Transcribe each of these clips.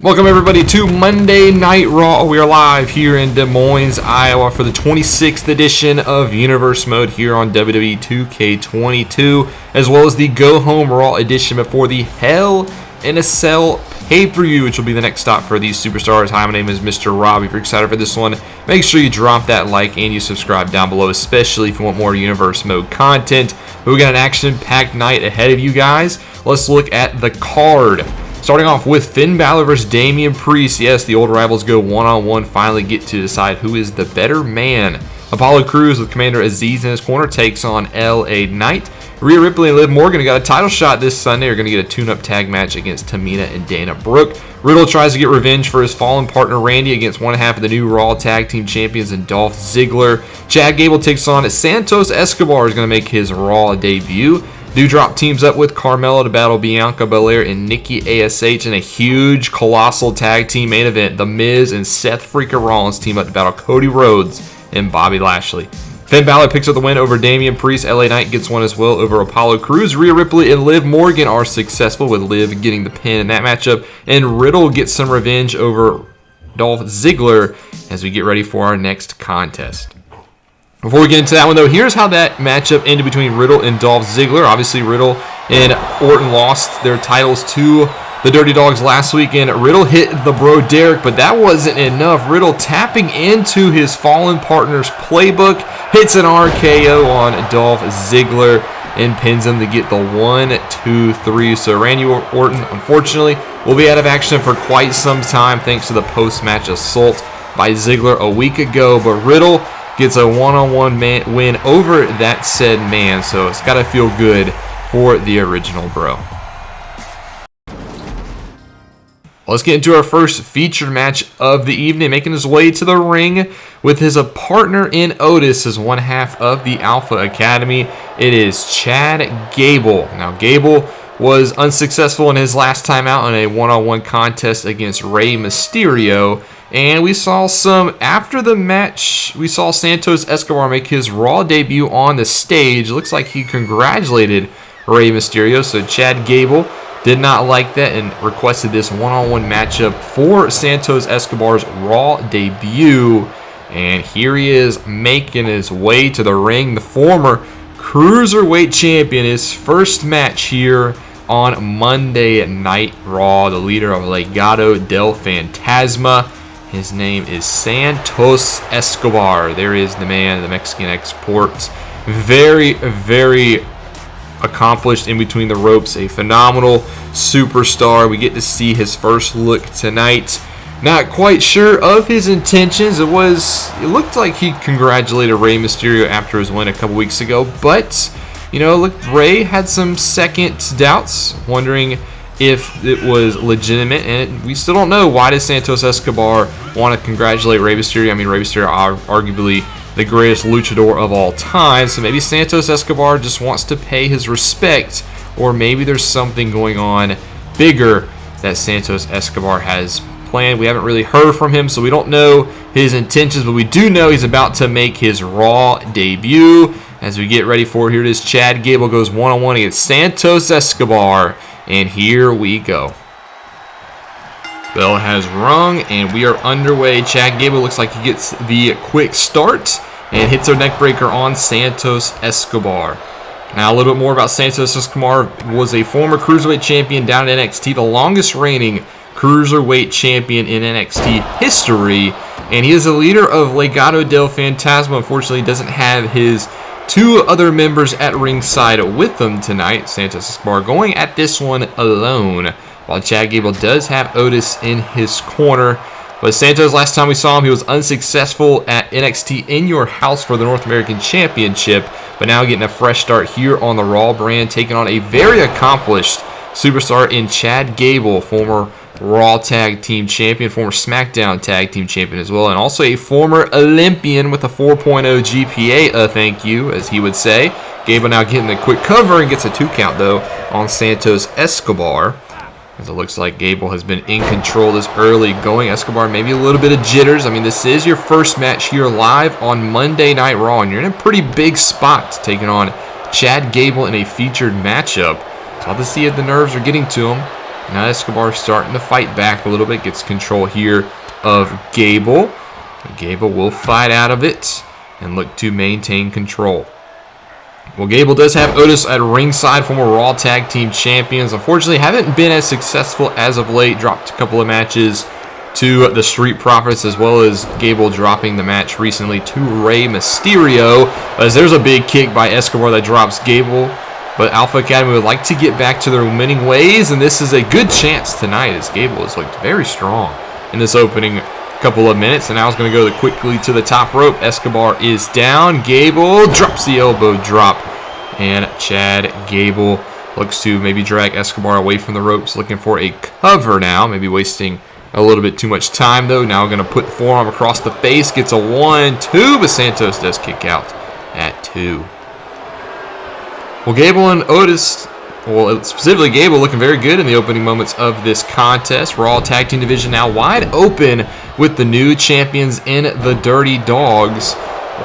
Welcome everybody to Monday Night Raw. We are live here in Des Moines, Iowa for the 26th edition of Universe Mode here on WWE 2k22, as well as the Go Home Raw edition before the Hell in a Cell pay-per-view, which will be the next stop for these superstars. Hi, my name is Mr. Rob. If you're excited for this one, make sure you drop that like and you subscribe down below, especially if you want more Universe Mode content. But we got an action-packed night ahead of you guys. Let's look at the card. Starting off with Finn Balor versus Damian Priest. Yes, the old rivals go one-on-one, finally get to decide who is the better man. Apollo Crews with Commander Aziz in his corner takes on LA Knight. Rhea Ripley and Liv Morgan got a title shot this Sunday. Are going to get a tune-up tag match against Tamina and Dana Brooke. Riddle tries to get revenge for his fallen partner Randy against one half of the new Raw Tag Team Champions and Dolph Ziggler. Chad Gable takes on Santos Escobar, is going to make his Raw debut. Doudrop teams up with Carmella to battle Bianca Belair and Nikki ASH in a huge, colossal tag team main event. The Miz and Seth Freakin Rollins team up to battle Cody Rhodes and Bobby Lashley. Finn Balor picks up the win over Damian Priest. LA Knight gets one as well over Apollo Crews. Rhea Ripley and Liv Morgan are successful, with Liv getting the pin in that matchup. And Riddle gets some revenge over Dolph Ziggler as we get ready for our next contest. Before we get into that one, though, here's how that matchup ended between Riddle and Dolph Ziggler. Obviously, Riddle and Orton lost their titles to the Dirty Dogs last weekend. Riddle hit the Bro Derek, but that wasn't enough. Riddle tapping into his fallen partner's playbook, hits an RKO on Dolph Ziggler and pins him to get the 1-2-3. So Randy Orton, unfortunately, will be out of action for quite some time thanks to the post-match assault by Ziggler a week ago. But Riddle gets a one-on-one win over that said man, so it's got to feel good for the original bro. Let's get into our first featured match of the evening. Making his way to the ring with his partner in Otis as one half of the Alpha Academy. It is Chad Gable. Now, Gable was unsuccessful in his last time out in a one-on-one contest against Rey Mysterio. And we saw after the match, we saw Santos Escobar make his Raw debut on the stage. Looks like he congratulated Rey Mysterio. So Chad Gable did not like that and requested this one-on-one matchup for Santos Escobar's Raw debut. And here he is making his way to the ring. The former Cruiserweight Champion, his first match here on Monday Night Raw. The leader of Legado del Fantasma. His name is Santos Escobar. There is the man, the Mexican export. Very, very accomplished in between the ropes. A phenomenal superstar. We get to see his first look tonight. Not quite sure of his intentions. It looked like he congratulated Rey Mysterio after his win a couple weeks ago. But, Rey had some second doubts, wondering if it was legitimate, and we still don't know. Why does Santos Escobar want to congratulate Rey Mysterio? I mean, Rey Mysterio arguably the greatest luchador of all time, so maybe Santos Escobar just wants to pay his respect, or maybe there's something going on bigger that Santos Escobar has planned. We haven't really heard from him, so we don't know his intentions, but we do know he's about to make his Raw debut. As we get ready for it, here it is. Chad Gable goes one-on-one against Santos Escobar. And here we go. Bell has rung, and we are underway. Chad Gable looks like he gets the quick start and hits a neckbreaker on Santos Escobar. Now, a little bit more about Santos Escobar. Was a former Cruiserweight Champion down in NXT, the longest reigning Cruiserweight Champion in NXT history. And he is the leader of Legado del Fantasma. Unfortunately, he doesn't have his two other members at ringside with them tonight. Santos Escobar going at this one alone, while Chad Gable does have Otis in his corner. But Santos, last time we saw him, he was unsuccessful at NXT In Your House for the North American Championship. But now getting a fresh start here on the Raw brand, taking on a very accomplished superstar in Chad Gable, former Raw Tag Team Champion, former SmackDown Tag Team Champion as well, and also a former Olympian with a 4.0 GPA, thank you, as he would say. Gable now getting the quick cover and gets a 2 count, though, on Santos Escobar. As it looks like Gable has been in control this early going. Escobar, maybe a little bit of jitters. I mean, this is your first match here live on Monday Night Raw, and you're in a pretty big spot taking on Chad Gable in a featured matchup. So I'll have to see if the nerves are getting to him. Now Escobar starting to fight back a little bit. Gets control here of Gable. Gable will fight out of it and look to maintain control. Well, Gable does have Otis at ringside, former Raw Tag Team Champions. Unfortunately, haven't been as successful as of late. Dropped a couple of matches to the Street Profits, as well as Gable dropping the match recently to Rey Mysterio. As there's a big kick by Escobar that drops Gable. But Alpha Academy would like to get back to their winning ways, and this is a good chance tonight as Gable has looked very strong in this opening couple of minutes. And now he's going to go quickly to the top rope. Escobar is down. Gable drops the elbow drop, and Chad Gable looks to maybe drag Escobar away from the ropes, looking for a cover now, maybe wasting a little bit too much time though. Now going to put the forearm across the face, gets a 1-2, but Santos does kick out at 2. Well, Gable and Otis, well, specifically Gable, looking very good in the opening moments of this contest. Raw Tag Team Division now wide open with the new champions in the Dirty Dogs.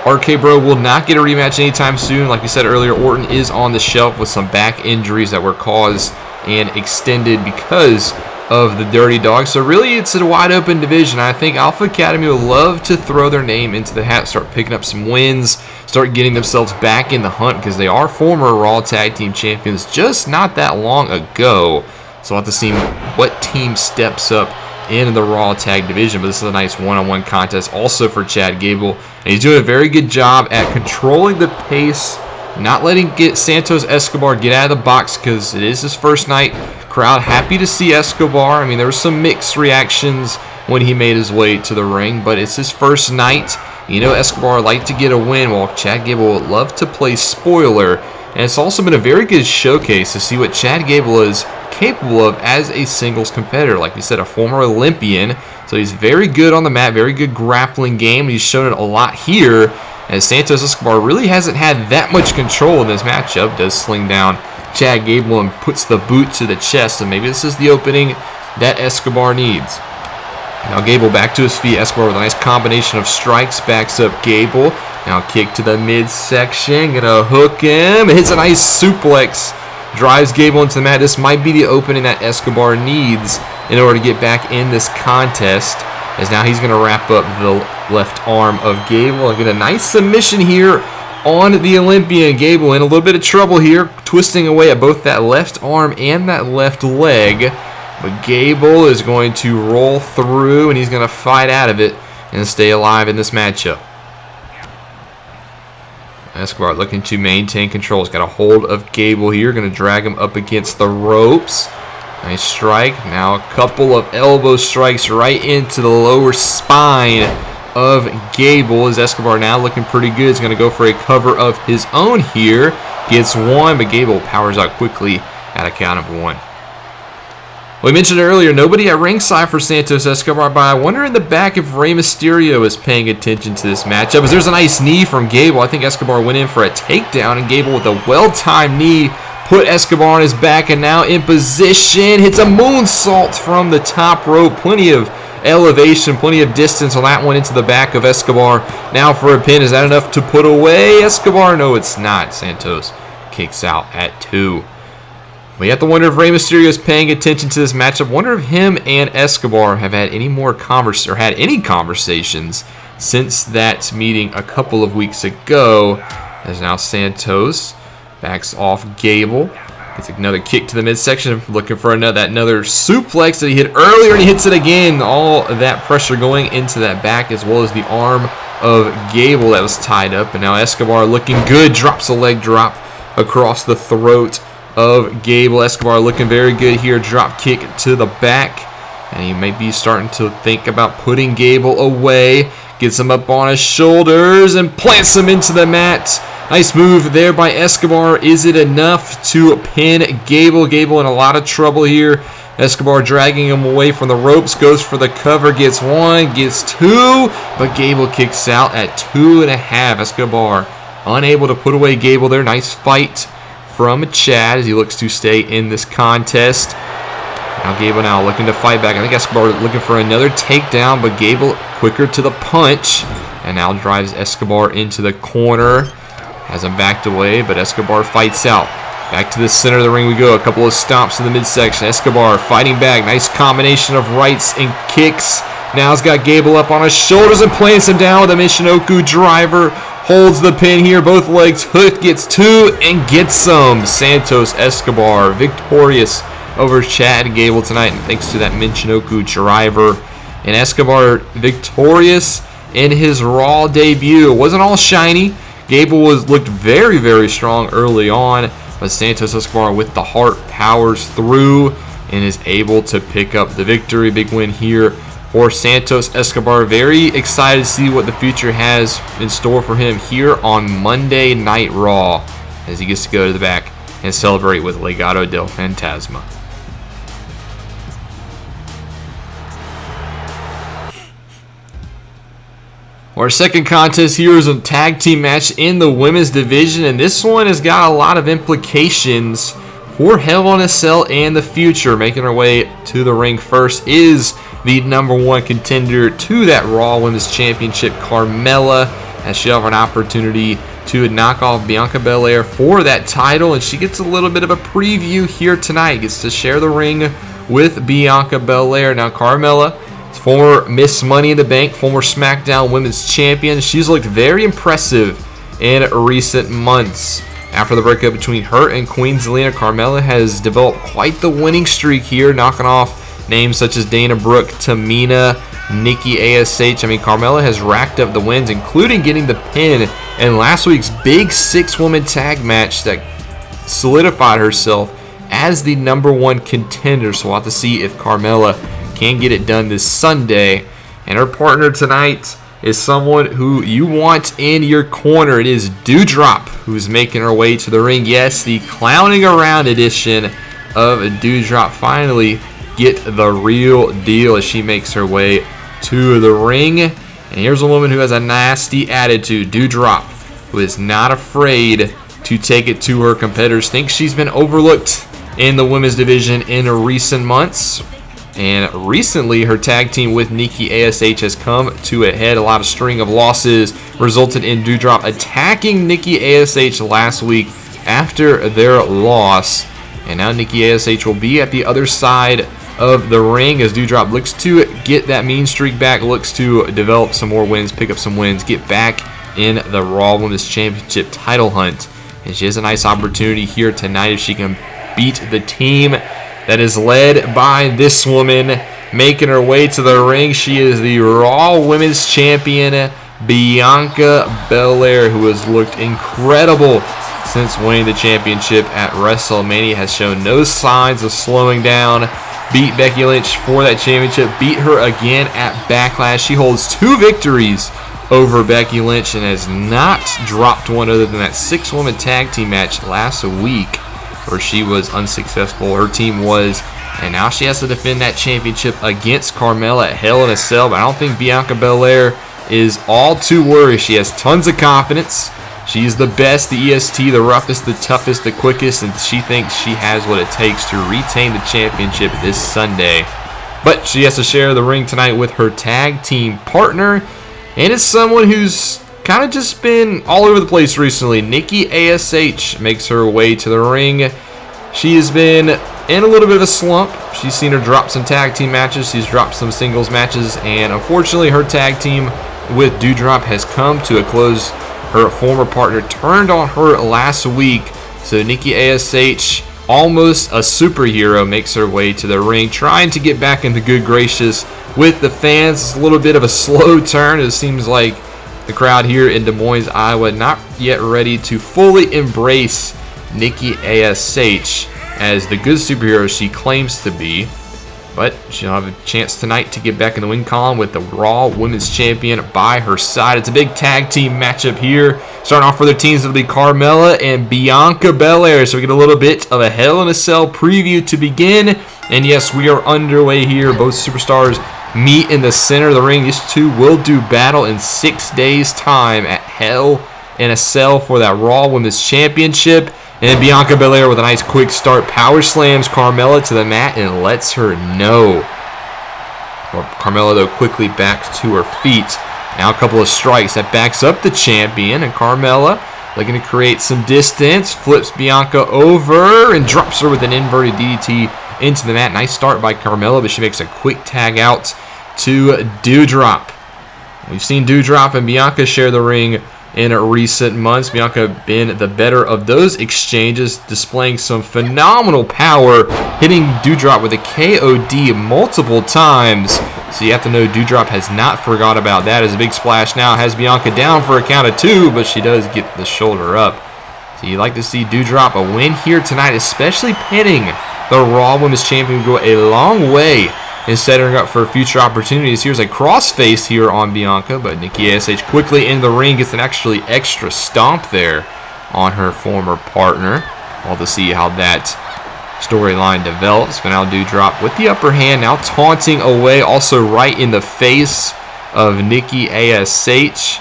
RK Bro will not get a rematch anytime soon. Like we said earlier, Orton is on the shelf with some back injuries that were caused and extended because of the Dirty Dogs. So really, it's a wide open division. I think Alpha Academy would love to throw their name into the hat, start picking up some wins, start getting themselves back in the hunt, because they are former Raw Tag Team Champions just not that long ago. So we'll have to see what team steps up in the Raw Tag Division. But this is a nice one-on-one contest also for Chad Gable. And he's doing a very good job at controlling the pace, not letting Santos Escobar get out of the box, because it is his first night. Crowd happy to see Escobar. I mean, there were some mixed reactions when he made his way to the ring, but it's his first night. You know, Escobar would like to get a win, while Chad Gable would love to play spoiler. And it's also been a very good showcase to see what Chad Gable is capable of as a singles competitor. Like we said, a former Olympian, so he's very good on the mat, very good grappling game. He's shown it a lot here, as Santos Escobar really hasn't had that much control in this matchup. Does sling down Chad Gable and puts the boot to the chest, and maybe this is the opening that Escobar needs. Now Gable back to his feet. Escobar with a nice combination of strikes, backs up Gable. Now kick to the midsection, gonna hook him. It hits a nice suplex, drives Gable into the mat. This might be the opening that Escobar needs in order to get back in this contest, as now he's gonna wrap up the left arm of Gable and get a nice submission here on the Olympian. Gable in a little bit of trouble here, twisting away at both that left arm and that left leg. But Gable is going to roll through, and he's going to fight out of it and stay alive in this matchup. Escobar looking to maintain control. He's got a hold of Gable here. Going to drag him up against the ropes. Nice strike. Now a couple of elbow strikes right into the lower spine of Gable, as Escobar now looking pretty good. He's going to go for a cover of his own here. Gets one, but Gable powers out quickly at a count of 1. We mentioned earlier, nobody at ringside for Santos Escobar, but I wonder in the back if Rey Mysterio is paying attention to this matchup, as there's a nice knee from Gable. I think Escobar went in for a takedown, and Gable with a well-timed knee put Escobar on his back, and now in position, hits a moonsault from the top rope. Plenty of elevation, plenty of distance on that one into the back of Escobar. Now for a pin. Is that enough to put away Escobar? No, it's not. Santos kicks out at 2. We have to wonder if Rey Mysterio is paying attention to this matchup. Wonder if him and Escobar have had any more conversations since that meeting a couple of weeks ago. As now Santos backs off Gable. Gets another kick to the midsection, looking for another suplex that he hit earlier, and he hits it again. All of that pressure going into that back, as well as the arm of Gable that was tied up. And now Escobar looking good, drops a leg drop across the throat of Gable. Escobar looking very good here. Drop kick to the back, and he may be starting to think about putting Gable away. Gets him up on his shoulders and plants him into the mat. Nice move there by Escobar. Is it enough to pin Gable? Gable in a lot of trouble here. Escobar dragging him away from the ropes. Goes for the cover. Gets 1, gets 2, but Gable kicks out at 2.5. Escobar unable to put away Gable there. Nice fight from Chad as he looks to stay in this contest. Now Gable now looking to fight back. I think Escobar looking for another takedown, but Gable quicker to the punch, and now drives Escobar into the corner. Has him backed away, but Escobar fights out. Back to the center of the ring we go. A couple of stomps in the midsection. Escobar fighting back. Nice combination of rights and kicks. Now he's got Gable up on his shoulders and plants him down with a Michinoku driver. Holds the pin here. Both legs hooked. Gets two and gets some. Santos Escobar victorious over Chad Gable tonight. And thanks to that Michinoku driver. And Escobar victorious in his Raw debut. It wasn't all shiny. Gable looked very, very strong early on. But Santos Escobar with the heart powers through and is able to pick up the victory. Big win here for Santos Escobar. Very excited to see what the future has in store for him here on Monday Night Raw as he gets to go to the back and celebrate with Legado del Fantasma. Our second contest here is a tag team match in the women's division, and this one has got a lot of implications for Hell in a Cell and the future. Making her way to the ring first is the #1 contender to that Raw Women's Championship, Carmella, as she'll have an opportunity to knock off Bianca Belair for that title, and she gets a little bit of a preview here tonight. Gets to share the ring with Bianca Belair. Now Carmella, former Miss Money in the Bank, former SmackDown Women's Champion. She's looked very impressive in recent months. After the breakup between her and Queen Zelina, Carmella has developed quite the winning streak here, knocking off names such as Dana Brooke, Tamina, Nikki ASH. I mean, Carmella has racked up the wins, including getting the pin in last week's big 6-woman tag match that solidified herself as the #1 contender. So we'll have to see if Carmella can get it done this Sunday. And her partner tonight is someone who you want in your corner. It is Doudrop, who's making her way to the ring. Yes, the clowning around edition of Doudrop finally get the real deal as she makes her way to the ring. And here's a woman who has a nasty attitude, Doudrop, who is not afraid to take it to her competitors. Thinks she's been overlooked in the women's division in recent months. And recently, her tag team with Nikki ASH has come to a head. A lot of string of losses resulted in Doudrop attacking Nikki ASH last week after their loss. And now Nikki ASH will be at the other side of the ring as Doudrop looks to get that mean streak back, looks to develop some more wins, pick up some wins, get back in the Raw Women's Championship title hunt. And she has a nice opportunity here tonight if she can beat the team that is led by this woman, making her way to the ring. She is the Raw Women's Champion, Bianca Belair, who has looked incredible since winning the championship at WrestleMania. Has shown no signs of slowing down. Beat Becky Lynch for that championship. Beat her again at Backlash. She holds 2 victories over Becky Lynch and has not dropped one other than that 6-woman tag team match last week, where she was unsuccessful. Her team was, and now she has to defend that championship against Carmella at Hell in a Cell. But I don't think Bianca Belair is all too worried. She has tons of confidence. She's the best, the EST, the roughest, the toughest, the quickest, and she thinks she has what it takes to retain the championship this Sunday. But she has to share the ring tonight with her tag team partner, and it's someone who's kind of just been all over the place recently. Nikki ASH makes her way to the ring. She has been in a little bit of a slump. She's seen her drop some tag team matches. She's dropped some singles matches. And unfortunately, her tag team with Doudrop has come to a close. Her former partner turned on her last week. So Nikki ASH, almost a superhero, makes her way to the ring, trying to get back into good graces with the fans. It's a little bit of a slow turn. It seems like the crowd here in Des Moines, Iowa, not yet ready to fully embrace Nikki ASH as the good superhero she claims to be. But she'll have a chance tonight to get back in the win column with the Raw Women's Champion by her side. It's a big tag team matchup here. Starting off for their teams, it'll be Carmella and Bianca Belair. So we get a little bit of a Hell in a Cell preview to begin. And yes, we are underway here. Both superstars meet in the center of the ring. These two will do battle in 6 days' time at Hell in a Cell for that Raw Women's Championship. And Bianca Belair with a nice quick start power slams Carmella to the mat and lets her know. Well, Carmella, though, quickly back to her feet. Now a couple of strikes that backs up the champion. And Carmella looking to create some distance. Flips Bianca over and drops her with an inverted DDT into the mat. Nice start by Carmella, but she makes a quick tag out to Doudrop. We've seen Doudrop and Bianca share the ring in recent months. Bianca been the better of those exchanges, displaying some phenomenal power, hitting Doudrop with a KOD multiple times. So you have to know Doudrop has not forgot about that. As a big splash now has Bianca down for a count of 2, but she does get the shoulder up. So you'd like to see Doudrop a win here tonight, especially pinning the Raw Women's Champion. Go a long way in setting her up for future opportunities. Here's a crossface here on Bianca, but Nikki ASH quickly in the ring gets an actually extra stomp there on her former partner. We'll to see how that storyline develops. But now Doudrop with the upper hand, now taunting away, also right in the face of Nikki ASH.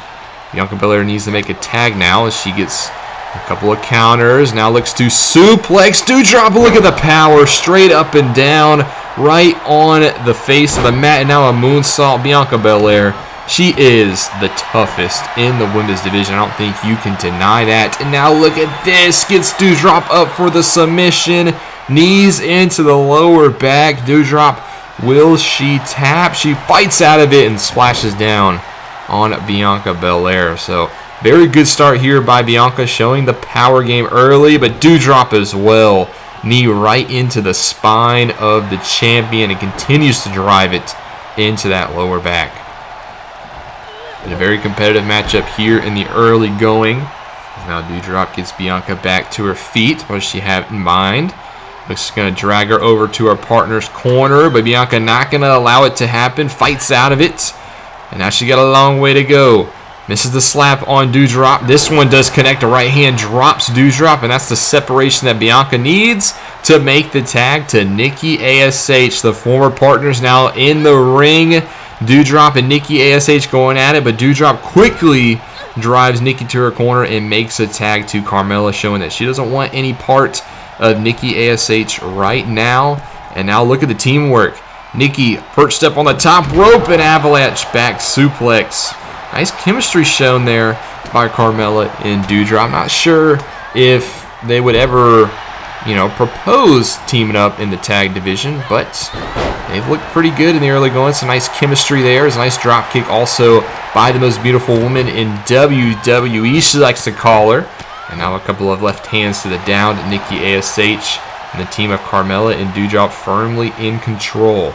Bianca Belair needs to make a tag now as she gets a couple of counters. Now looks to suplex Doudrop. Look at the power, straight up and down, right on the face of the mat. And now a moonsault. Bianca Belair, she is the toughest in the women's division. I don't think you can deny that. And now look at this. Gets Doudrop up for the submission. Knees into the lower back. Doudrop, will she tap? She fights out of it and splashes down on Bianca Belair. So very good start here by Bianca, showing the power game early, but Doudrop as well. Knee right into the spine of the champion and continues to drive it into that lower back. Been a very competitive matchup here in the early going. Now Doudrop gets Bianca back to her feet. What does she have in mind? Looks going to drag her over to her partner's corner, but Bianca not going to allow it to happen. Fights out of it. And now she got a long way to go. Misses the slap on Doudrop. This one does connect. The right hand drops Doudrop, and that's the separation that Bianca needs to make the tag to Nikki ASH. The former partners now in the ring. Doudrop and Nikki ASH going at it, but Doudrop quickly drives Nikki to her corner and makes a tag to Carmella, showing that she doesn't want any part of Nikki ASH right now. And now look at the teamwork. Nikki perched up on the top rope and avalanche back suplex. Nice chemistry shown there by Carmella and Doudrop. I'm not sure if they would ever, propose teaming up in the tag division, but they've looked pretty good in the early going. Some nice chemistry there. There's a nice drop kick also by the most beautiful woman in WWE, she likes to call her. And now a couple of left hands to the down to Nikki ASH, and the team of Carmella and Doudrop firmly in control.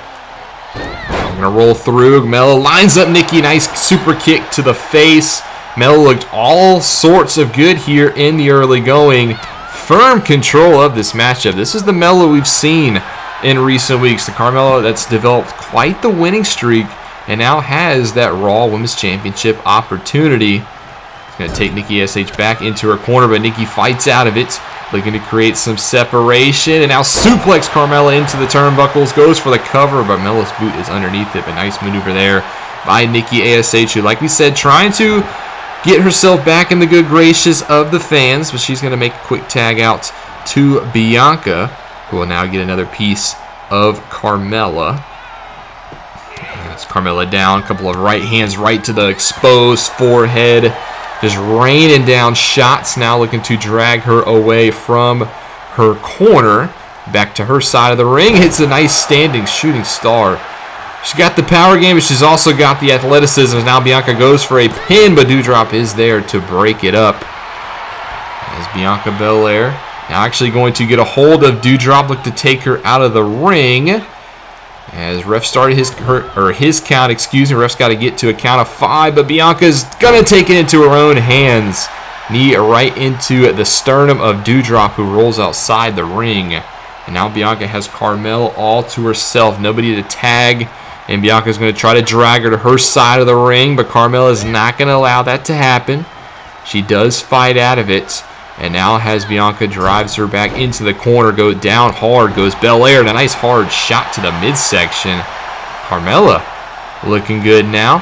I'm going to roll through. Mella lines up Nikki. Nice super kick to the face. Mella looked all sorts of good here in the early going. Firm control of this matchup. This is the Mella we've seen in recent weeks. The Carmella that's developed quite the winning streak and now has that Raw Women's Championship opportunity. She's going to take Nikki ASH back into her corner, but Nikki fights out of it. Looking to create some separation, and now suplex Carmella into the turnbuckles, goes for the cover, but Mella's boot is underneath it. A nice maneuver there by Nikki ASH, who, like we said, trying to get herself back in the good graces of the fans, but she's going to make a quick tag out to Bianca, who will now get another piece of Carmella. That's Carmella down, a couple of right hands right to the exposed forehead. Just raining down shots, now looking to drag her away from her corner. Back to her side of the ring. Hits a nice standing shooting star. She's got the power game, but she's also got the athleticism. Now Bianca goes for a pin, but Doudrop is there to break it up. As Bianca Belair now actually going to get a hold of Doudrop. Look to take her out of the ring. As ref started his count, ref's got to get to a count of 5, but Bianca's going to take it into her own hands. Knee right into the sternum of Doudrop, who rolls outside the ring. And now Bianca has Carmella all to herself. Nobody to tag, and Bianca's going to try to drag her to her side of the ring, but Carmella is not going to allow that to happen. She does fight out of it. And now has Bianca drives her back into the corner, go down hard, goes Belair, and a nice hard shot to the midsection. Carmella looking good now.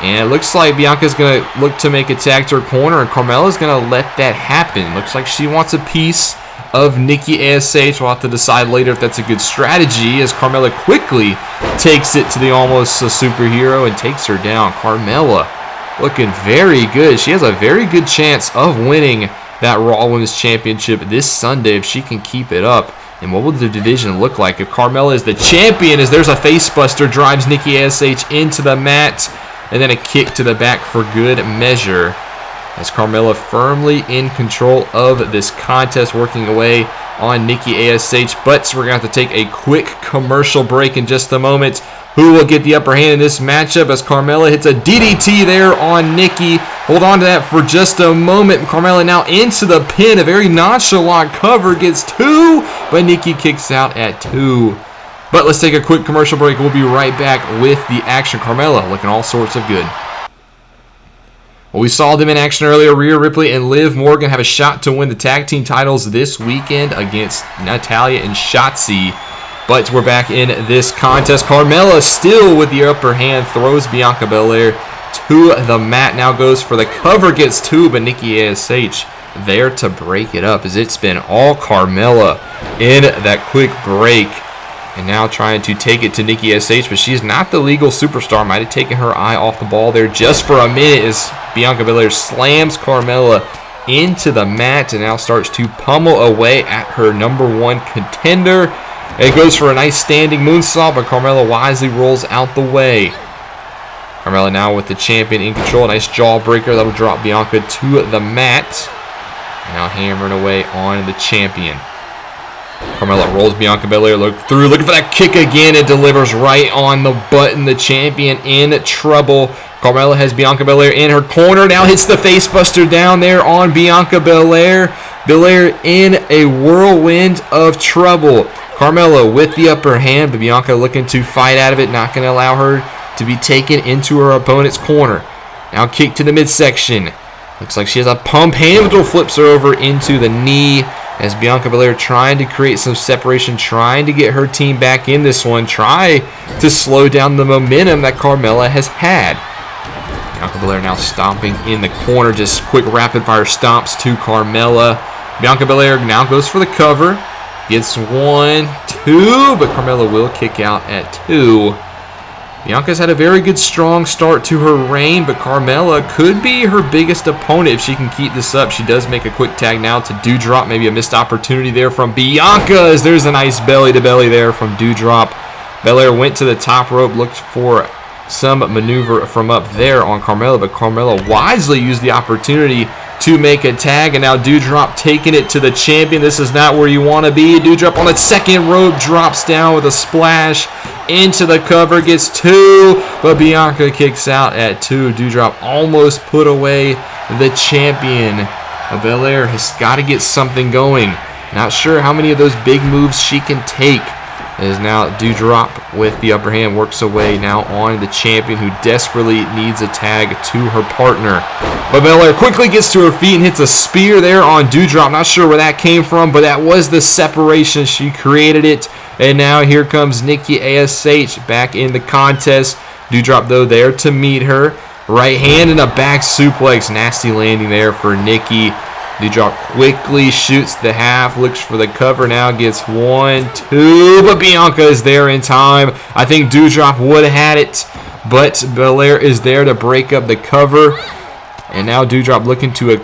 And it looks like Bianca's going to look to make a tag to her corner, and Carmella's going to let that happen. Looks like she wants a piece of Nikki ASH. We'll have to decide later if that's a good strategy, as Carmella quickly takes it to the almost superhero and takes her down. Carmella looking very good. She has a very good chance of winning that Raw Women's Championship this Sunday if she can keep it up. And what will the division look like if Carmella is the champion? As there's a facebuster, drives Nikki ASH into the mat, and then a kick to the back for good measure. As Carmella firmly in control of this contest, working away on Nikki ASH. But we're going to have to take a quick commercial break in just a moment. Who will get the upper hand in this matchup as Carmella hits a DDT there on Nikki. Hold on to that for just a moment. Carmella now into the pin. A very nonchalant cover, gets 2, but Nikki kicks out at 2. But let's take a quick commercial break. We'll be right back with the action. Carmella looking all sorts of good. Well, we saw them in action earlier. Rhea Ripley and Liv Morgan have a shot to win the tag team titles this weekend against Natalya and Shotzi. But we're back in this contest. Carmella still with the upper hand, throws Bianca Belair to the mat. Now goes for the cover, gets 2, but Nikki ASH there to break it up as it's been all Carmella in that quick break. And now trying to take it to Nikki ASH, but she's not the legal superstar. Might have taken her eye off the ball there just for a minute as Bianca Belair slams Carmella into the mat and now starts to pummel away at her #1 contender. It goes for a nice standing moonsault, but Carmella wisely rolls out the way. Carmella now with the champion in control. A nice jawbreaker that'll drop Bianca to the mat. Now hammering away on the champion. Carmella rolls Bianca Belair looking for that kick again. It delivers right on the button. The champion in trouble. Carmella has Bianca Belair in her corner. Now hits the facebuster down there on Bianca Belair. Belair in a whirlwind of trouble. Carmella with the upper hand, but Bianca looking to fight out of it. Not going to allow her to be taken into her opponent's corner. Now kick to the midsection. Looks like she has a pump handle, flips her over into the knee as Bianca Belair trying to create some separation, trying to get her team back in this one, try to slow down the momentum that Carmella has had. Bianca Belair now stomping in the corner, just quick rapid fire stomps to Carmella. Bianca Belair now goes for the cover, gets 1, 2, but Carmella will kick out at 2. Bianca's had a very good, strong start to her reign, but Carmella could be her biggest opponent if she can keep this up. She does make a quick tag now to Doudrop. Maybe a missed opportunity there from Bianca as there's a nice belly-to-belly there from Doudrop. Belair went to the top rope, looked for some maneuver from up there on Carmella, but Carmella wisely used the opportunity to make a tag, and now Doudrop taking it to the champion. This is not where you want to be. Doudrop on the second rope, drops down with a splash into the cover, gets 2, but Bianca kicks out at 2. Doudrop almost put away the champion. Belair has got to get something going. Not sure how many of those big moves she can take. As now Doudrop with the upper hand works away now on the champion who desperately needs a tag to her partner. But Belair quickly gets to her feet and hits a spear there on Doudrop. Not sure where that came from, but that was the separation. She created it. And now here comes Nikki ASH back in the contest. Doudrop though there to meet her. Right hand and a back suplex. Nasty landing there for Nikki. Doudrop quickly shoots the half, looks for the cover now, gets 1, 2, but Bianca is there in time. I think Doudrop would have had it, but Belair is there to break up the cover. And now Doudrop looking to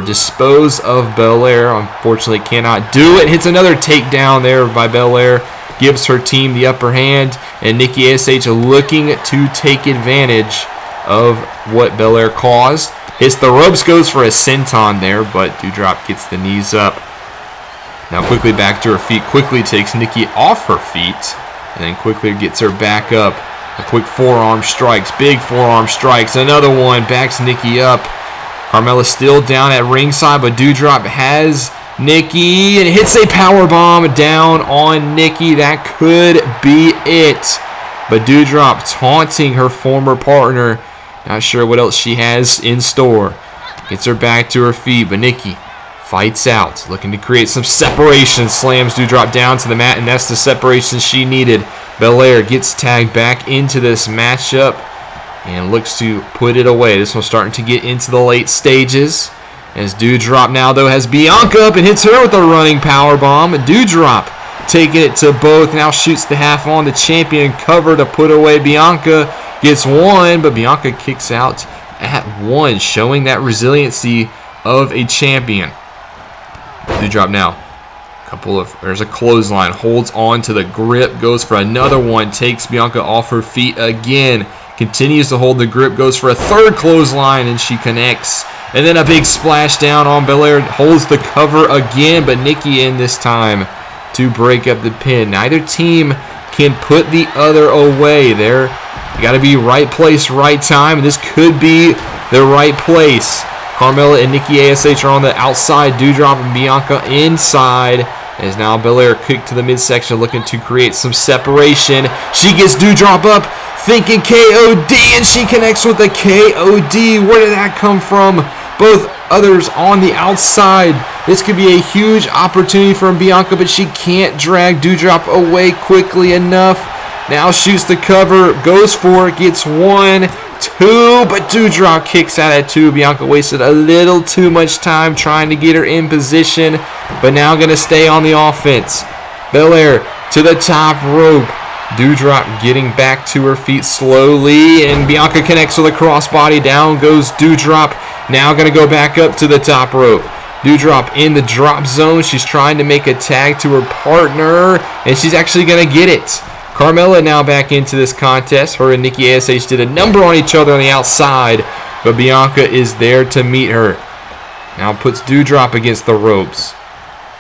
dispose of Belair. Unfortunately cannot do it. Hits another takedown there by Belair. Gives her team the upper hand. And Nikki ASH looking to take advantage of what Belair caused. Hits the ropes, goes for a senton there, but Doudrop gets the knees up. Now quickly back to her feet, quickly takes Nikki off her feet, and then quickly gets her back up. A quick forearm strikes, big forearm strikes, another one, backs Nikki up. Carmella still down at ringside, but Doudrop has Nikki, and hits a powerbomb down on Nikki. That could be it. But Doudrop taunting her former partner. Not sure what else she has in store. Gets her back to her feet, but Nikki fights out, looking to create some separation. Slams Doudrop down to the mat, and that's the separation she needed. Belair gets tagged back into this matchup and looks to put it away. This one's starting to get into the late stages. As Doudrop now, though, has Bianca up and hits her with a running powerbomb. Doudrop taking it to both. Now shoots the half on the champion cover to put away Bianca. Gets 1, but Bianca kicks out at 1, showing that resiliency of a champion. Doudrop now. There's a clothesline, holds on to the grip, goes for another one, takes Bianca off her feet again, continues to hold the grip, goes for a third clothesline, and she connects. And then a big splash down on Belair, holds the cover again, but Nikki in this time to break up the pin. Neither team can put the other away. You got to be right place, right time, and this could be the right place. Carmella and Nikki ASH are on the outside. Doudrop and Bianca inside. As now Belair kicked to the midsection, looking to create some separation. She gets Doudrop up, thinking KOD, and she connects with the KOD. Where did that come from? Both others on the outside. This could be a huge opportunity for Bianca, but she can't drag Doudrop away quickly enough. Now shoots the cover, goes for it, gets 1, 2, but Doudrop kicks out at 2. Bianca wasted a little too much time trying to get her in position, but now going to stay on the offense. Belair to the top rope. Doudrop getting back to her feet slowly, and Bianca connects with a crossbody. Down goes Doudrop. Now going to go back up to the top rope. Doudrop in the drop zone. She's trying to make a tag to her partner, and she's actually going to get it. Carmella now back into this contest. Her and Nikki ASH did a number on each other on the outside, but Bianca is there to meet her. Now puts Doudrop against the ropes.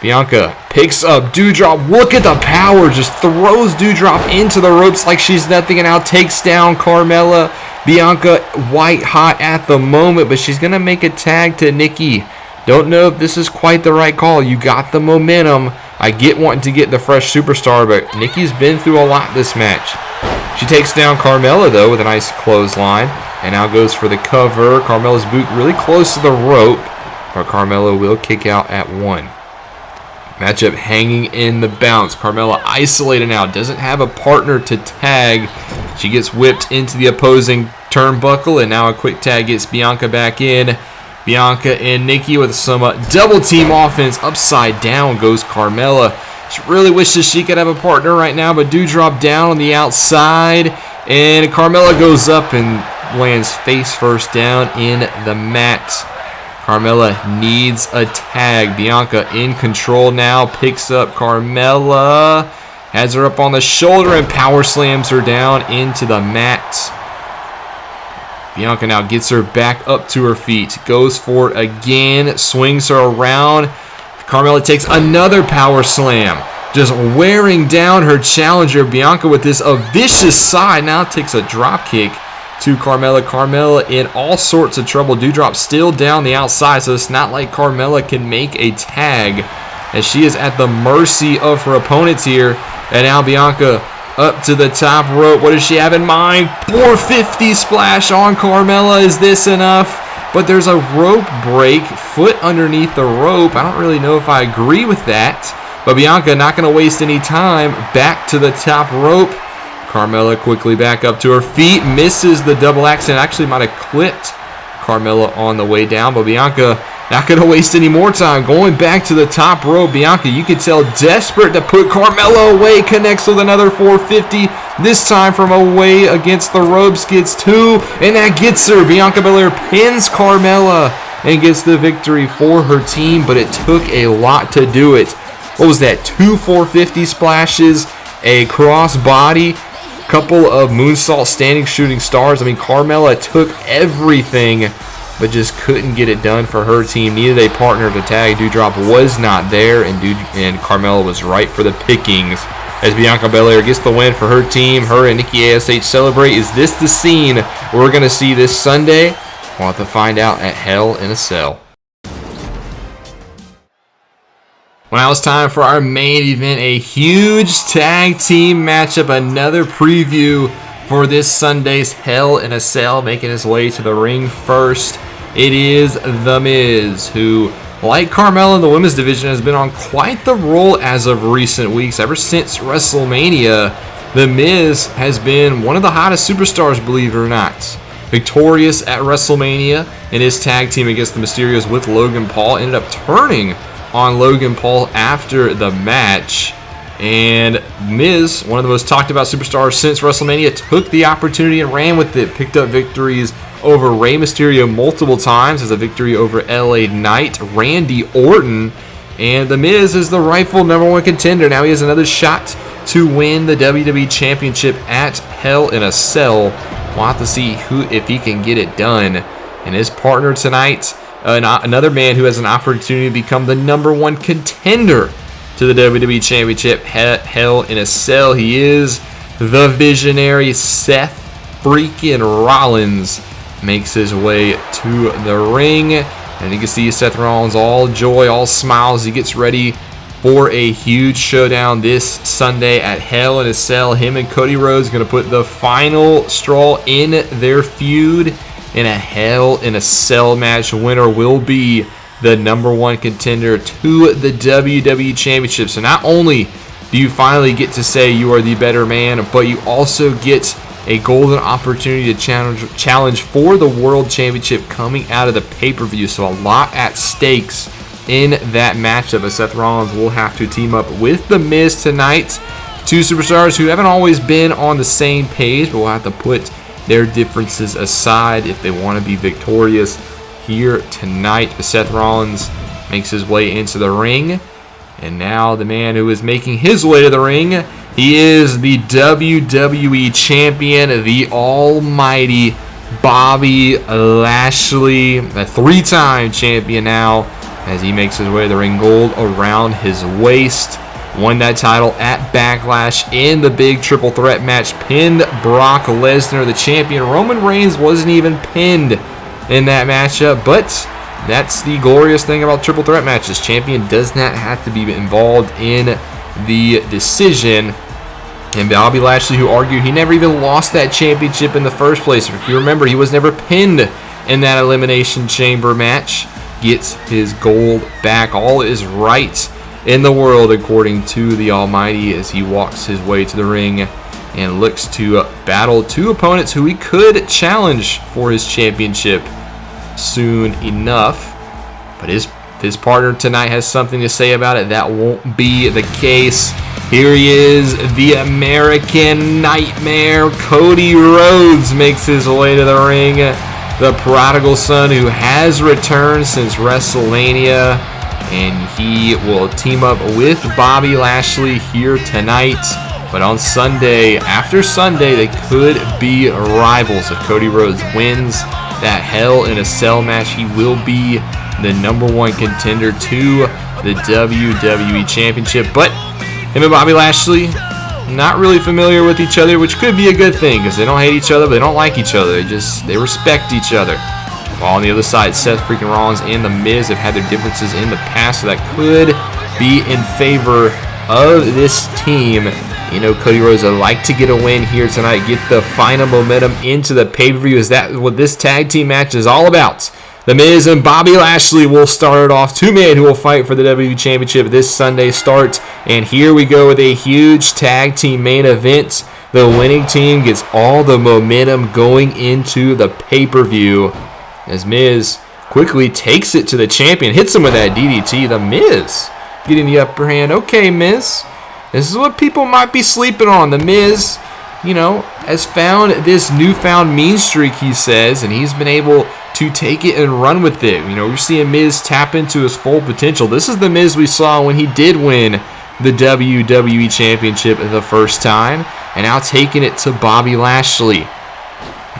Bianca picks up Doudrop. Look at the power. Just throws Doudrop into the ropes like she's nothing, and now takes down Carmella. Bianca white hot at the moment, but she's going to make a tag to Nikki. Don't know if this is quite the right call. You got the momentum. I get wanting to get the fresh superstar, but Nikki's been through a lot this match. She takes down Carmella, though, with a nice clothesline, and now goes for the cover. Carmella's boot really close to the rope, but Carmella will kick out at 1. Matchup hanging in the bounce. Carmella isolated now, doesn't have a partner to tag. She gets whipped into the opposing turnbuckle, and now a quick tag gets Bianca back in. Bianca and Nikki with some double team offense. Upside down goes Carmella. She really wishes she could have a partner right now, but Doudrop down on the outside, and Carmella goes up and lands face first down in the mat. Carmella needs a tag. Bianca in control now, picks up Carmella, has her up on the shoulder, and power slams her down into the mat. Bianca now gets her back up to her feet, goes for it again, swings her around. Carmella takes another power slam, just wearing down her challenger. Bianca with this vicious side now takes a drop kick to Carmella. Carmella in all sorts of trouble. Doudrop still down the outside, so it's not like Carmella can make a tag, as she is at the mercy of her opponents here. And now Bianca up to the top rope. What does she have in mind? 450 splash on Carmella. Is this enough? But there's a rope break, foot underneath the rope. I don't really know if I agree with that. But Bianca not going to waste any time. Back to the top rope. Carmella quickly back up to her feet. Misses the double axe, and actually might have clipped Carmella on the way down. But Bianca not going to waste any more time. Going back to the top rope. Bianca, you could tell, desperate to put Carmella away. Connects with another 450. This time from away against the ropes. Gets 2. And that gets her. Bianca Belair pins Carmella and gets the victory for her team. But it took a lot to do it. What was that? 2 450 splashes. A crossbody. Couple of moonsault standing shooting stars. I mean, Carmella took everything, but just couldn't get it done for her team. Needed a partner to tag. Doudrop was not there, and Carmella was right for the pickings. As Bianca Belair gets the win for her team, her and Nikki ASH celebrate. Is this the scene we're going to see this Sunday? We'll have to find out at Hell in a Cell. Well, now it's time for our main event, a huge tag team matchup, another preview for this Sunday's Hell in a Cell. Making his way to the ring first, it is The Miz, who, like Carmella in the women's division, has been on quite the roll as of recent weeks. Ever since WrestleMania, The Miz has been one of the hottest superstars, believe it or not. Victorious at WrestleMania in his tag team against the Mysterios with Logan Paul. Ended up turning on Logan Paul after the match. And Miz, one of the most talked about superstars since WrestleMania, took the opportunity and ran with it. Picked up victories over Rey Mysterio multiple times, as a victory over LA Knight, Randy Orton, and The Miz is the rightful #1 contender. Now he has another shot to win the WWE Championship at Hell in a Cell. We'll have to see if he can get it done. And his partner tonight, another man who has an opportunity to become the #1 contender to the WWE Championship, Hell in a Cell. He is the visionary Seth Freakin Rollins. Makes his way to the ring, and you can see Seth Rollins all joy, all smiles. He gets ready for a huge showdown this Sunday at Hell in a Cell. Him and Cody Rhodes going to put the final straw in their feud in a Hell in a Cell match. Winner will be the #1 contender to the WWE Championship. So not only do you finally get to say you are the better man, but you also get a golden opportunity to challenge for the World Championship coming out of the pay-per-view. So a lot at stakes in that matchup, as Seth Rollins will have to team up with The Miz tonight. Two superstars who haven't always been on the same page, but will have to put their differences aside if they want to be victorious here tonight. Seth Rollins makes his way into the ring, and now the man who is making his way to the ring, he is the WWE Champion, the almighty Bobby Lashley, a 3-time champion now, as he makes his way to the ring, gold around his waist. Won that title at Backlash in the big triple threat match, pinned Brock Lesnar, the champion. Roman Reigns wasn't even pinned in that matchup, but that's the glorious thing about triple threat matches. Champion does not have to be involved in the decision. And Bobby Lashley, who argued he never even lost that championship in the first place. If you remember, he was never pinned in that Elimination Chamber match, gets his gold back. All is right in the world, according to the Almighty, as he walks his way to the ring and looks to battle two opponents who he could challenge for his championship soon enough. But his partner tonight has something to say about it. That won't be the case. Here he is, the American Nightmare. Cody Rhodes makes his way to the ring. The prodigal son who has returned since WrestleMania. And he will team up with Bobby Lashley here tonight. But on Sunday, after Sunday, they could be rivals. If Cody Rhodes wins that Hell in a Cell match, he will be the #1 contender to the WWE Championship. But him and Bobby Lashley, not really familiar with each other, which could be a good thing, because they don't hate each other, but they don't like each other. They respect each other. While on the other side, Seth Freakin Rollins and The Miz have had their differences in the past, so that could be in favor of this team. You know, Cody Rhodes would like to get a win here tonight, get the final momentum into the pay-per-view. Is that what this tag team match is all about? The Miz and Bobby Lashley will start it off. Two men who will fight for the WWE Championship this Sunday start. And here we go with a huge tag team main event. The winning team gets all the momentum going into the pay-per-view, as Miz quickly takes it to the champion, hits him with that DDT. The Miz getting the upper hand. Okay, Miz, this is what people might be sleeping on. The Miz, you know, has found this newfound mean streak, he says, and he's been able to take it and run with it. You know, we're seeing Miz tap into his full potential. This is the Miz we saw when he did win the WWE Championship the first time, and now taking it to Bobby Lashley.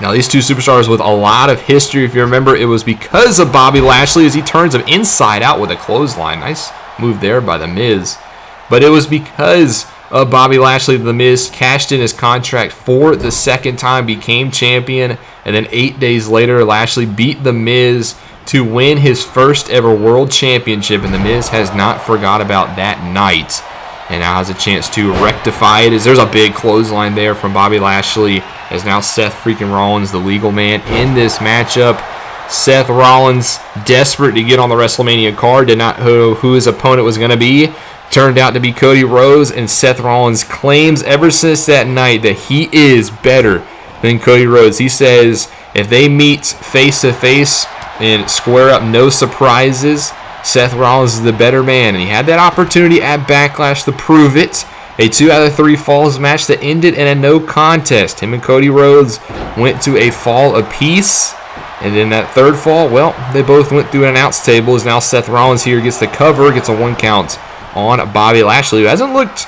Now, these two superstars with a lot of history. If you remember, it was because of Bobby Lashley as he turns him inside out with a clothesline. Nice move there by The Miz. But it was because of Bobby Lashley that The Miz cashed in his contract for the second time, became champion, and then 8 days later, Lashley beat The Miz to win his first ever world championship, and The Miz has not forgot about that night, and now has a chance to rectify it, as there's a big clothesline there from Bobby Lashley, as now Seth Freakin Rollins, the legal man in this matchup. Seth Rollins, desperate to get on the WrestleMania card, did not know who his opponent was going to be. Turned out to be Cody Rhodes, and Seth Rollins claims ever since that night that he is better than Cody Rhodes. He says if they meet face-to-face and square up, no surprises, Seth Rollins is the better man, and he had that opportunity at Backlash to prove it, A 2 out of 3 falls match that ended in a no contest. Him and Cody Rhodes went to a fall apiece. And then that third fall, well, they both went through an announce table. As now Seth Rollins here gets the cover, gets a 1 count on Bobby Lashley, who hasn't looked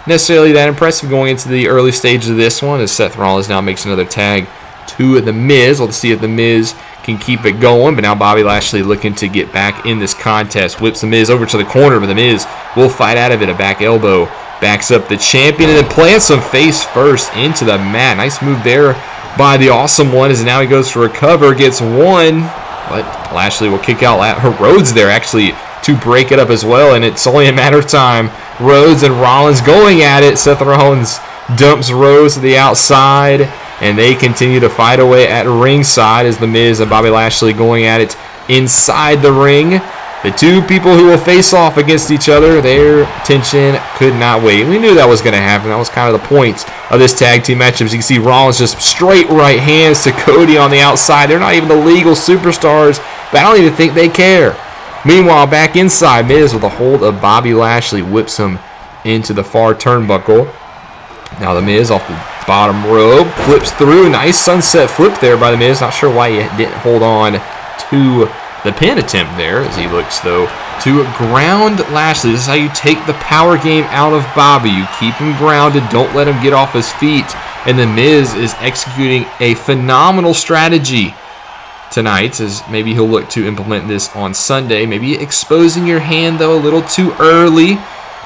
necessarily that impressive going into the early stages of this one, as Seth Rollins now makes another tag to The Miz. Let's see if The Miz can keep it going, but now Bobby Lashley looking to get back in this contest. Whips The Miz over to the corner, but The Miz will fight out of it. A back elbow backs up the champion and then plants some face first into the mat. Nice move there by the Awesome One, as now he goes for a cover, gets one, but Lashley will kick out Rhodes there actually to break it up as well, and it's only a matter of time. Rhodes and Rollins going at it. Seth Rollins dumps Rhodes to the outside, and they continue to fight away at ringside as The Miz and Bobby Lashley going at it inside the ring. The two people who will face off against each other, their tension could not wait. We knew that was going to happen. That was kind of the point of this tag team matchup. As you can see, Rollins just straight right hands to Cody on the outside. They're not even the legal superstars, but I don't even think they care. Meanwhile, back inside, Miz with a hold of Bobby Lashley whips him into the far turnbuckle. Now The Miz off the bottom rope, flips through. Nice sunset flip there by The Miz. Not sure why he didn't hold on to the pin attempt there, as he looks, though, to ground Lashley. This is how you take the power game out of Bobby. You keep him grounded. Don't let him get off his feet. And The Miz is executing a phenomenal strategy tonight, as maybe he'll look to implement this on Sunday. Maybe exposing your hand, though, a little too early,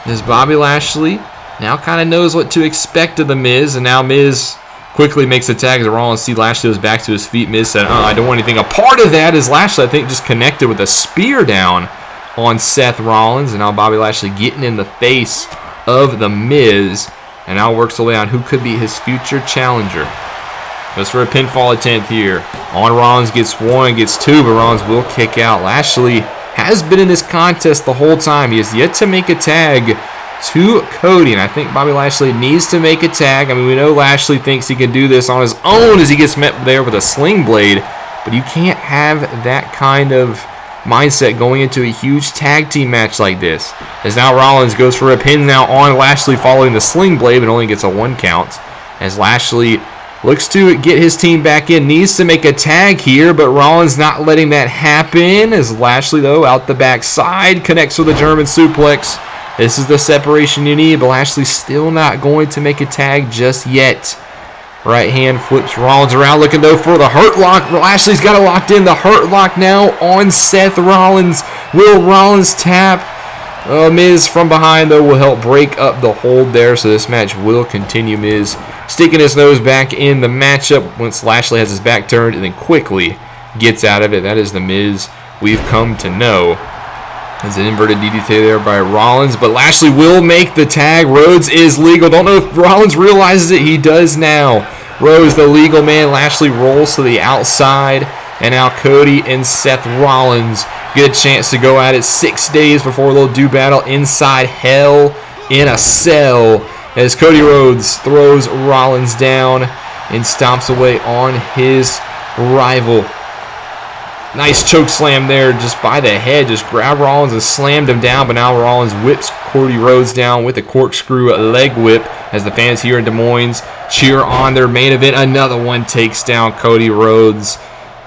as Bobby Lashley now kind of knows what to expect of The Miz. And now Miz quickly makes a tag as Rollins see Lashley was back to his feet. Miz said, I don't want anything a part of that, as Lashley, I think, just connected with a spear down on Seth Rollins. And now Bobby Lashley getting in the face of The Miz, and now works away on who could be his future challenger. Goes for a pinfall attempt here. On Rollins, gets one, gets two, but Rollins will kick out. Lashley has been in this contest the whole time. He has yet to make a tag to Cody, and I think Bobby Lashley needs to make a tag. I mean, we know Lashley thinks he can do this on his own as he gets met there with a sling blade, but you can't have that kind of mindset going into a huge tag team match like this. As now Rollins goes for a pin now on Lashley following the sling blade, but only gets a 1 count. As Lashley looks to get his team back in, needs to make a tag here, but Rollins not letting that happen, as Lashley, though, out the backside, connects with a German suplex. This is the separation you need, but Lashley's still not going to make a tag just yet. Right hand flips Rollins around, looking, though, for the hurt lock. Lashley's got it locked in. The hurt lock now on Seth Rollins. Will Rollins tap? Miz from behind, though, will help break up the hold there, so this match will continue. Miz sticking his nose back in the matchup once Lashley has his back turned and then quickly gets out of it. That is the Miz we've come to know. There's an inverted DDT there by Rollins, but Lashley will make the tag. Rhodes is legal. Don't know if Rollins realizes it. He does now. Rhodes, the legal man. Lashley rolls to the outside, and now Cody and Seth Rollins get a chance to go at it 6 days before they'll do battle inside Hell in a Cell, as Cody Rhodes throws Rollins down and stomps away on his rival. Nice choke slam there just by the head. Just grabbed Rollins and slammed him down, but now Rollins whips Cody Rhodes down with a corkscrew leg whip as the fans here in Des Moines cheer on their main event. Another one takes down Cody Rhodes.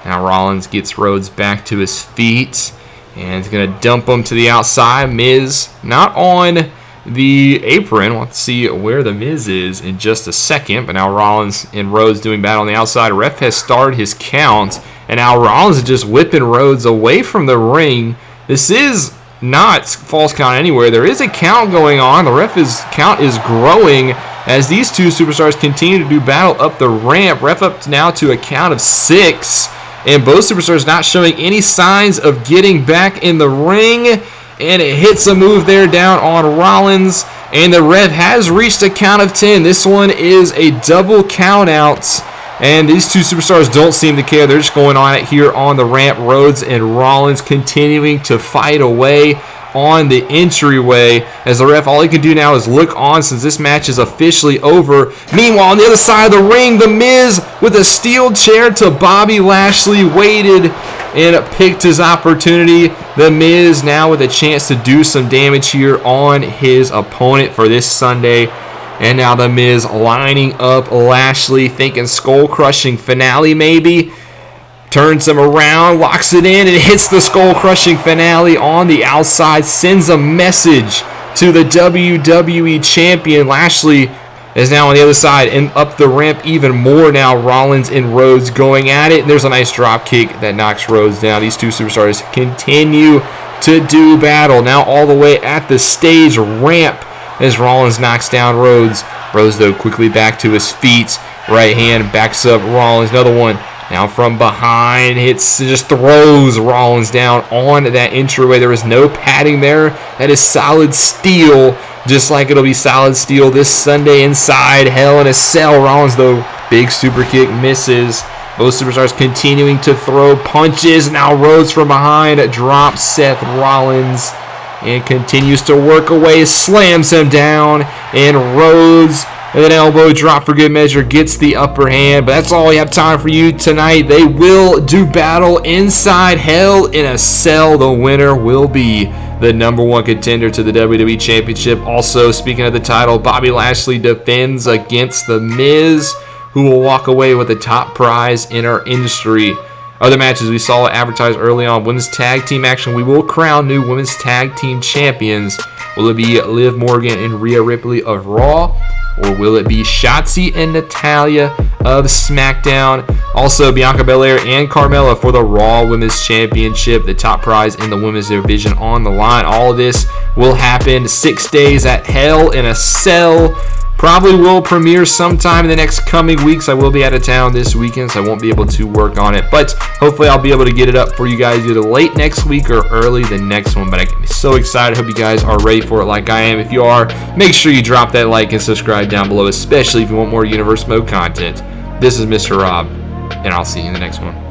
Now Rollins gets Rhodes back to his feet and is going to dump him to the outside. Miz not on the apron. We'll have to see where the Miz is in just a second, but now Rollins and Rhodes doing battle on the outside. Ref has started his count, and now Rollins is just whipping Rhodes away from the ring. This is not false count anywhere. There is a count going on. The ref's count is growing as these two superstars continue to do battle up the ramp. Ref up now to a count of 6, and both superstars not showing any signs of getting back in the ring. And it hits a move there down on Rollins, and the ref has reached a count of 10. This one is a double count out, and these two superstars don't seem to care. They're just going on it here on the ramp. Rhodes and Rollins continuing to fight away on the entryway, as the ref, all he can do now is look on since this match is officially over. Meanwhile, on the other side of the ring, The Miz with a steel chair to Bobby Lashley waited and picked his opportunity. The Miz now with a chance to do some damage here on his opponent for this Sunday. And now The Miz lining up Lashley, thinking skull-crushing finale maybe. Turns him around, locks it in, and hits the skull-crushing finale on the outside. Sends a message to the WWE Champion. Lashley is now on the other side and up the ramp even more now. Rollins and Rhodes going at it. And there's a nice drop kick that knocks Rhodes down. These two superstars continue to do battle. Now all the way at the stage ramp as Rollins knocks down Rhodes. Rhodes, though, quickly back to his feet. Right hand backs up Rollins. Another one. Now from behind, just throws Rollins down on that entryway. There is no padding there. That is solid steel, just like it'll be solid steel this Sunday inside Hell in a Cell. Rollins, though, big super kick misses. Both superstars continuing to throw punches. Now Rhodes from behind drops Seth Rollins and continues to work away, slams him down, and Rhodes with an elbow drop for good measure gets the upper hand. But that's all we have time for you tonight. They will do battle inside Hell in a Cell. The winner will be the #1 contender to the WWE Championship. Also, speaking of the title, Bobby Lashley defends against The Miz, who will walk away with the top prize in our industry. Other matches we saw advertised early on: women's tag team action. We will crown new women's tag team champions. Will it be Liv Morgan and Rhea Ripley of Raw? Or will it be Shotzi and Natalya of SmackDown? Also, Bianca Belair and Carmella for the Raw Women's Championship, the top prize in the women's division on the line. All of this will happen 6 days at Hell in a Cell. Probably will premiere sometime in the next coming weeks. I will be out of town this weekend, so I won't be able to work on it. But hopefully I'll be able to get it up for you guys either late next week or early the next one. But I'm so excited. Hope you guys are ready for it like I am. If you are, make sure you drop that like and subscribe down below, especially if you want more Universe Mode content. This is Mr. Rob, and I'll see you in the next one.